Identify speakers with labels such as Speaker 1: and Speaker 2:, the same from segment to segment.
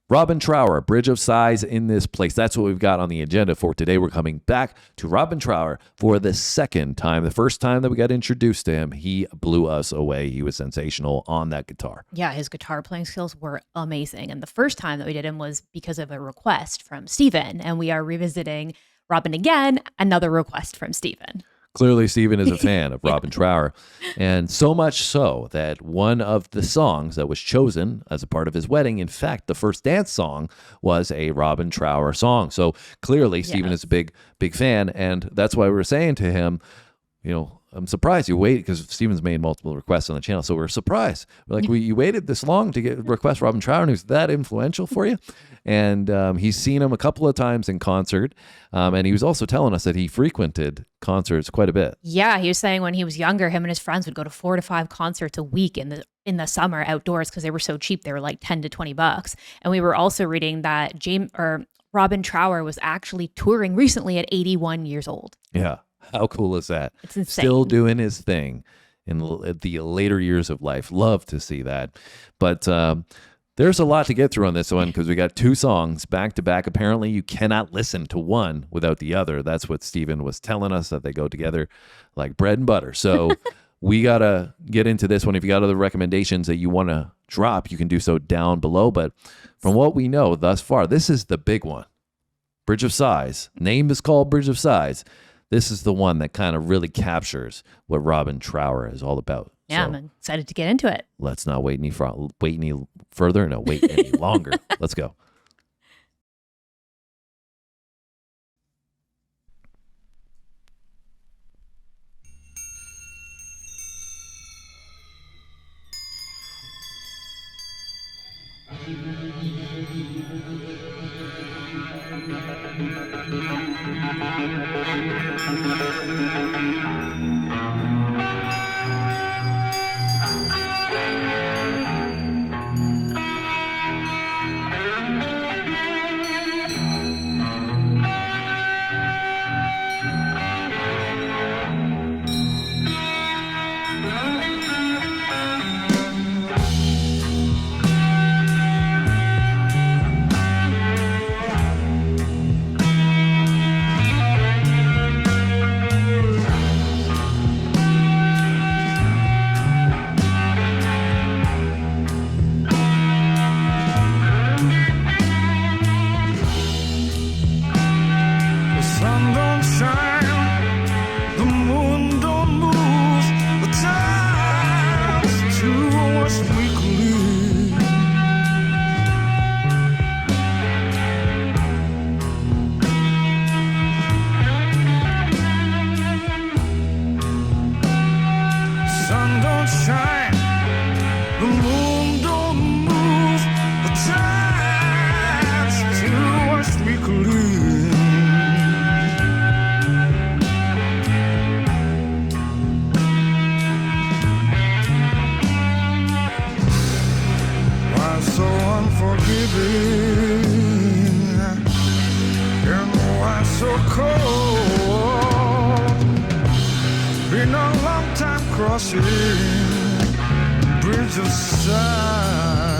Speaker 1: Robin Trower, Bridge of Sighs in this place. That's what we've got on the agenda for today. We're coming back to Robin Trower for the second time. The first time that we got introduced to him, he blew us away. He was sensational on that guitar.
Speaker 2: Yeah, his guitar playing skills were amazing. And the first time that we did him was because of a request from Stephen. And we are revisiting Robin again, another request from Stephen.
Speaker 1: Clearly, Stephen is a fan of Robin Trower, and so much so that one of the songs that was chosen as a part of his wedding, in fact, the first dance song was a Robin Trower song. So clearly, Stephen is a big fan, and that's why we were saying to him, I'm surprised you waited, because Stephen's made multiple requests on the channel, so we're surprised. We're like, you waited this long to request Robin Trower, and who's that influential for you? And he's seen him a couple of times in concert, and he was also telling us that he frequented concerts quite a bit.
Speaker 2: Yeah, he was saying when he was younger, him and his friends would go to 4 to 5 concerts a week in the summer outdoors because they were so cheap. They were like $10 to $20. And we were also reading that Robin Trower was actually touring recently at 81 years old.
Speaker 1: Yeah. How cool is that?
Speaker 2: It's insane.
Speaker 1: Still doing his thing in the later years of life. Love to see that. But there's a lot to get through on this one because we got 2 songs back to back. Apparently, you cannot listen to one without the other. That's what Stephen was telling us, that they go together like bread and butter. So we got to get into this one. If you got other recommendations that you want to drop, you can do so down below. But from what we know thus far, this is the big one. Bridge of Sighs. Name is called Bridge of Sighs. This is the one that kind of really captures what Robin Trower is all about.
Speaker 2: Yeah,
Speaker 1: so,
Speaker 2: I'm excited to get into it.
Speaker 1: Let's not wait any longer. Let's go.
Speaker 3: Bridge of Sighs.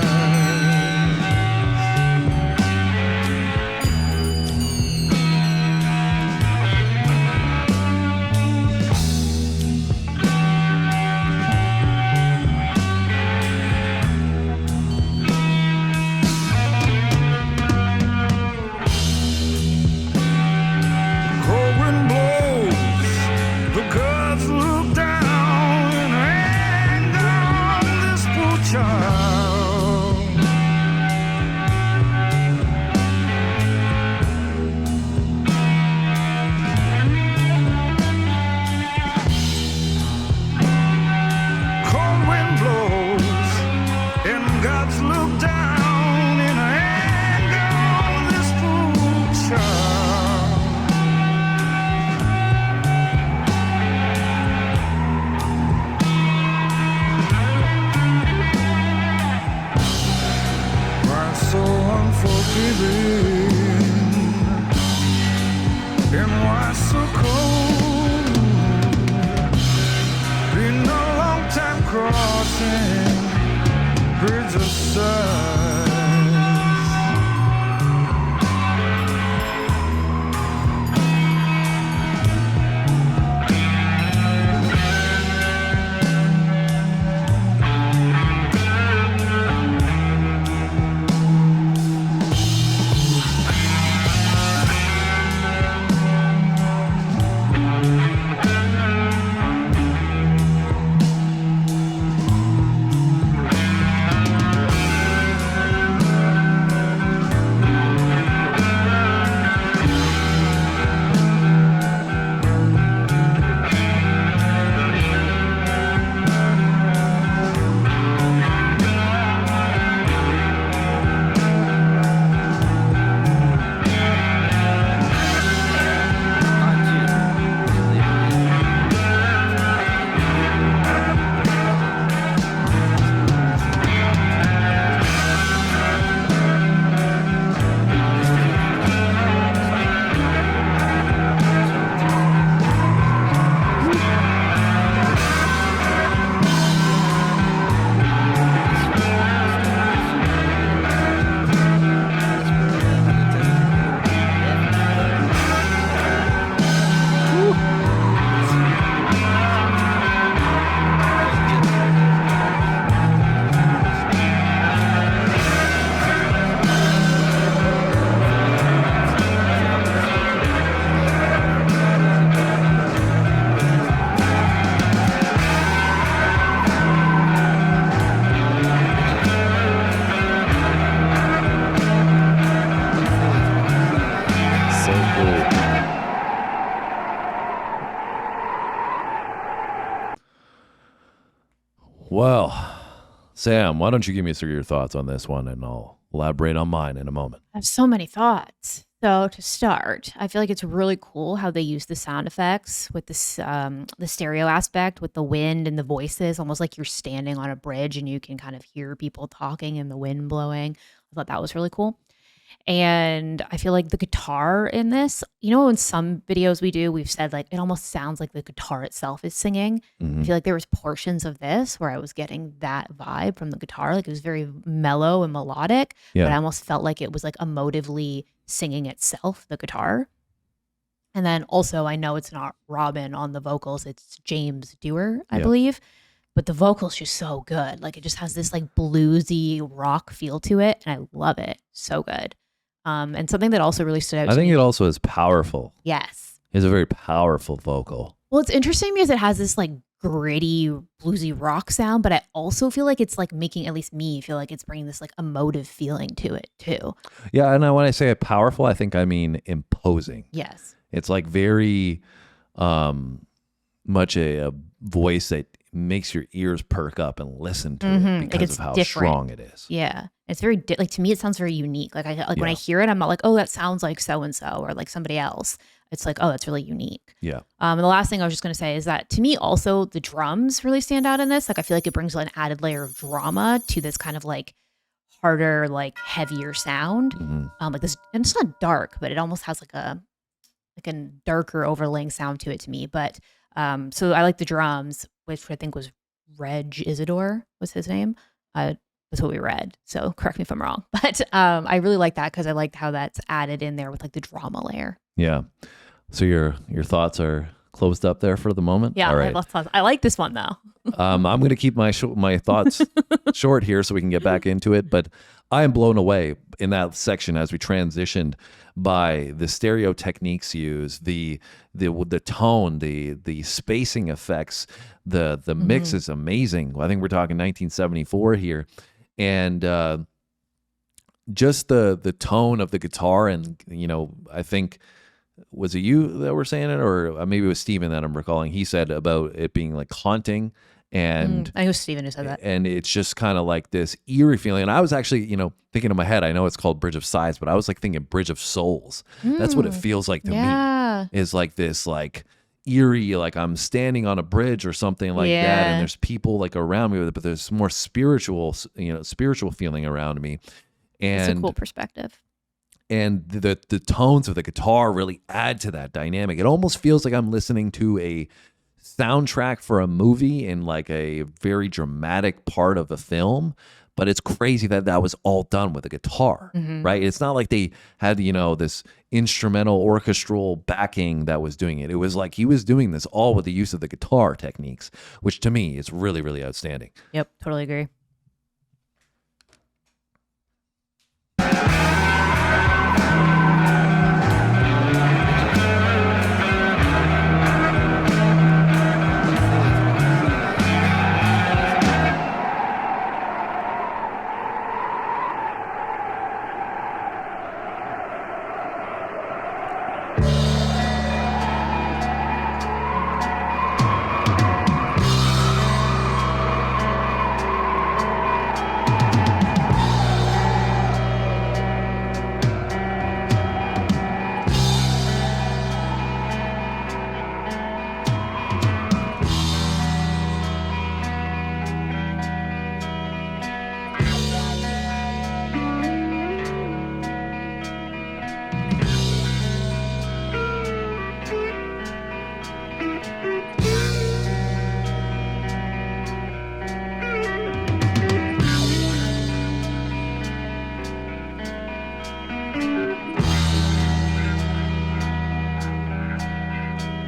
Speaker 3: Crossing Bridge of Sighs.
Speaker 1: Sam, why don't you give me some of your thoughts on this one, and I'll elaborate on mine in a moment.
Speaker 2: I have so many thoughts. So to start, I feel like it's really cool how they use the sound effects with this the stereo aspect with the wind and the voices, almost like you're standing on a bridge and you can kind of hear people talking and the wind blowing. I thought that was really cool. And I feel like the guitar in this, in some videos we've said like it almost sounds like the guitar itself is singing. I feel like there was portions of this where I was getting that vibe from the guitar. Like it was very mellow and melodic, but I almost felt like it was like emotively singing itself, the guitar. And then also I know it's not Robin on the vocals, it's James Dewar, I believe. But the vocal's just so good. Like it just has this like bluesy rock feel to it. And I love it. So good. And something that also really stood out to me.
Speaker 1: I think it also is powerful.
Speaker 2: Yes.
Speaker 1: It's a very powerful vocal.
Speaker 2: Well, it's interesting because it has this like gritty, bluesy rock sound, but I also feel like it's like making at least me feel like it's bringing this like emotive feeling to it too.
Speaker 1: Yeah. And when I say powerful, I think I mean imposing.
Speaker 2: Yes.
Speaker 1: It's like very much a voice that makes your ears perk up and listen to it because of how strong it is.
Speaker 2: Yeah. It's very, like to me, it sounds very unique. Like when I hear it, I'm not like, oh, that sounds like so-and-so or like somebody else. It's like, oh, that's really unique.
Speaker 1: Yeah.
Speaker 2: And the last thing I was just going to say is that to me also the drums really stand out in this. Like I feel like it brings an added layer of drama to this kind of like harder, like heavier sound. Like this, and it's not dark, but it almost has like a darker overlaying sound to it to me. But so I like the drums, which I think was Reg Isidore was his name. That's what we read. So correct me if I'm wrong. But I really like that because I liked how that's added in there with like the drama layer.
Speaker 1: Yeah. So your thoughts are closed up there for the moment?
Speaker 2: Yeah.
Speaker 1: All right.
Speaker 2: I like this one though.
Speaker 1: I'm going to keep my thoughts short here so we can get back into it. But I am blown away in that section as we transitioned by the stereo techniques used, the tone, the spacing effects, the mix is amazing. I think we're talking 1974 here, and just the tone of the guitar, and I think. Was it you that were saying it, or maybe it was Steven that I'm recalling? He said about it being like haunting, and
Speaker 2: I think it was Steven who said that.
Speaker 1: And it's just kind of like this eerie feeling. And I was actually, thinking in my head, I know it's called Bridge of Sighs, but I was like thinking Bridge of Souls. That's what it feels like to me. Is like this like eerie, like I'm standing on a bridge or something like that, and there's people like around me with it, but there's more spiritual feeling around me. And
Speaker 2: it's a cool perspective.
Speaker 1: And the tones of the guitar really add to that dynamic. It almost feels like I'm listening to a soundtrack for a movie in like a very dramatic part of a film. But it's crazy that was all done with a guitar, right? It's not like they had, this instrumental orchestral backing that was doing it. It was like he was doing this all with the use of the guitar techniques, which to me is really, really outstanding.
Speaker 2: Yep, totally agree.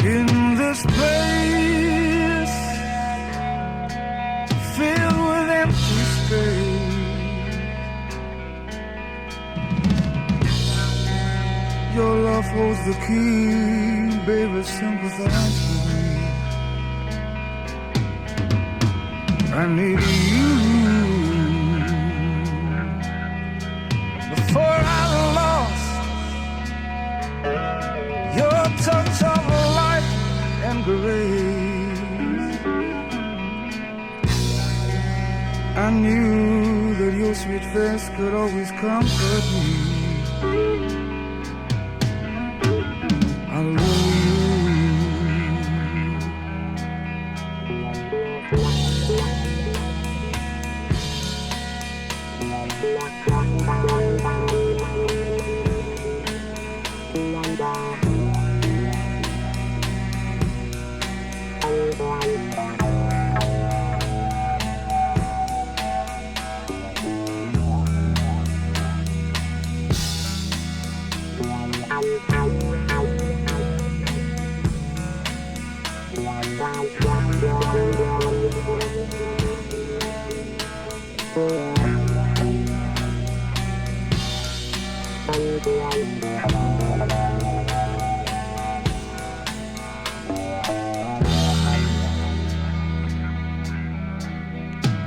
Speaker 3: In this place filled with empty space, your love holds the key, baby, sympathize with me. I need you before I lost your touch of life and grace. I knew that your sweet face could always comfort me. I love you.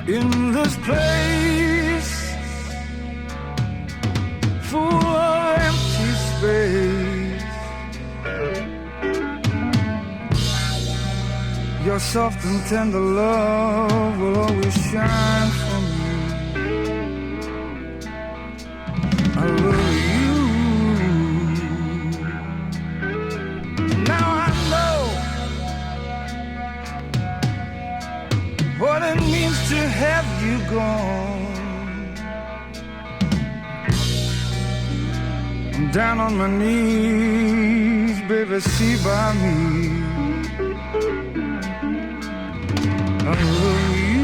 Speaker 3: In this place full of empty space, your soft and tender love will always shine for me. I love you. Now I know what it means to have you gone. I'm down on my knees, baby, see by me. I love you.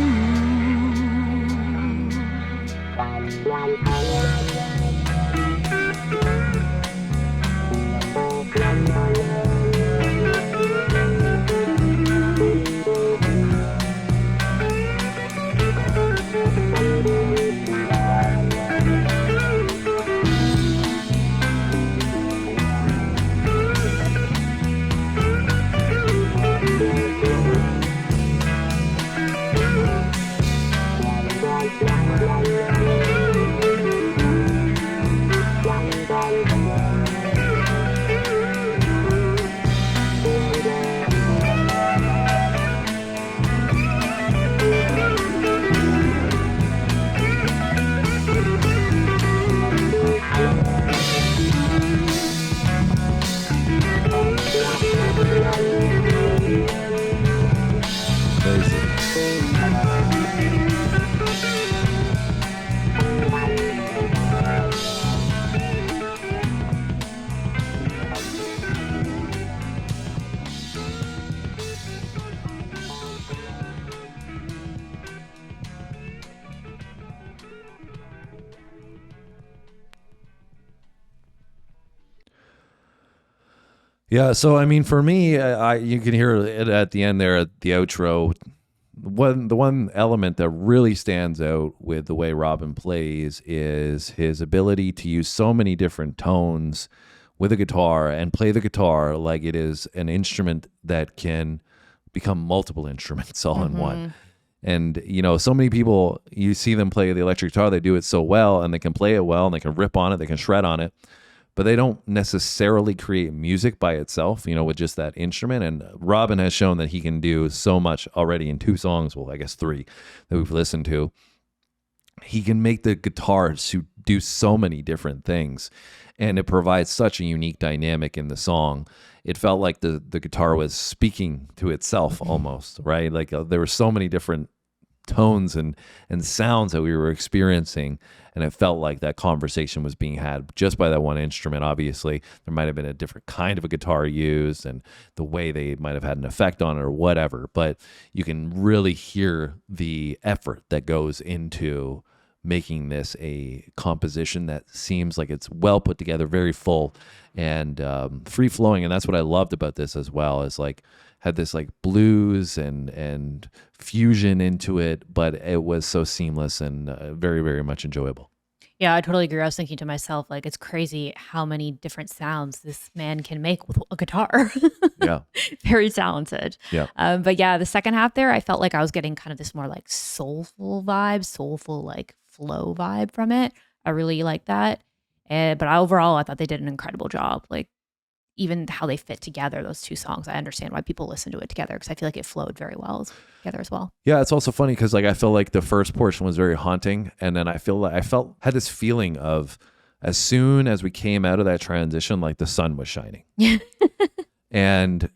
Speaker 1: Yeah, so I mean, for me, you can hear it at the end there at the outro. The one element that really stands out with the way Robin plays is his ability to use so many different tones with a guitar and play the guitar like it is an instrument that can become multiple instruments all in one. And, you know, so many people, you see them play the electric guitar, they do it so well, and they can play it well, and they can rip on it, they can shred on it, but they don't necessarily create music by itself, you know, with just that instrument. And Robin has shown that he can do so much already in 2 songs, well, I guess 3 that we've listened to. He can make the guitar do so many different things, and it provides such a unique dynamic in the song. It felt like the guitar was speaking to itself almost, right? Like there were so many different tones and sounds that we were experiencing, and it felt like that conversation was being had just by that one instrument. Obviously there might have been a different kind of a guitar used and the way they might have had an effect on it or whatever, but you can really hear the effort that goes into making this a composition that seems like it's well put together, very full and free flowing. And that's what I loved about this as well, is like had this like blues and fusion into it, but it was so seamless and very, very much enjoyable.
Speaker 2: Yeah, I totally agree. I was thinking to myself, like, it's crazy how many different sounds this man can make with a guitar.
Speaker 1: Yeah.
Speaker 2: Very talented.
Speaker 1: Yeah.
Speaker 2: But yeah, the second half there, I felt like I was getting kind of this more like soulful vibe, soulful like flow vibe from it. I really like that. But overall, I thought they did an incredible job. Like, even how they fit together, those two songs. I understand why people listen to it together because I feel like it flowed very well together as well.
Speaker 1: Yeah, it's also funny because like I feel like the first portion was very haunting, and then had this feeling of as soon as we came out of that transition, like the sun was shining. And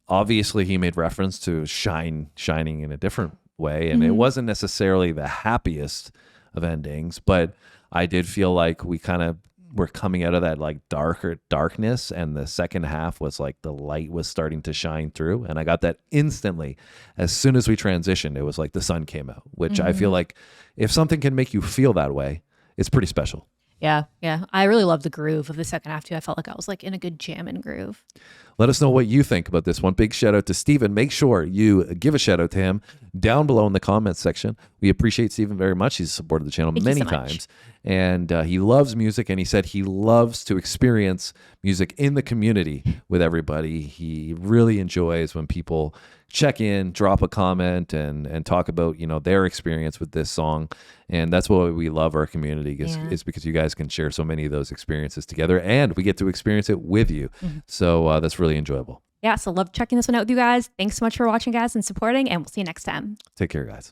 Speaker 1: obviously he made reference to shining in a different way, and it wasn't necessarily the happiest of endings, but I did feel like we kind of were coming out of that like darkness, and the second half was like the light was starting to shine through, and I got that instantly. As soon as we transitioned, it was like the sun came out, which I feel like if something can make you feel that way, it's pretty special.
Speaker 2: Yeah. I really love the groove of the second half too. I felt like I was like in a good jamming groove.
Speaker 1: Let us know what you think about this one. Big shout out to Steven. Make sure you give a shout out to him down below in the comments section. We appreciate Steven very much. He's supported the channel many times. And he loves music, and he said he loves to experience music in the community with everybody. He really enjoys when people check in, drop a comment, and talk about, their experience with this song. And that's why we love our community, is because you guys can share so many of those experiences together, and we get to experience it with you. So that's really enjoyable.
Speaker 2: Yeah, so love checking this one out with you guys. Thanks so much for watching, guys, and supporting, and we'll see you next time.
Speaker 1: Take care, guys.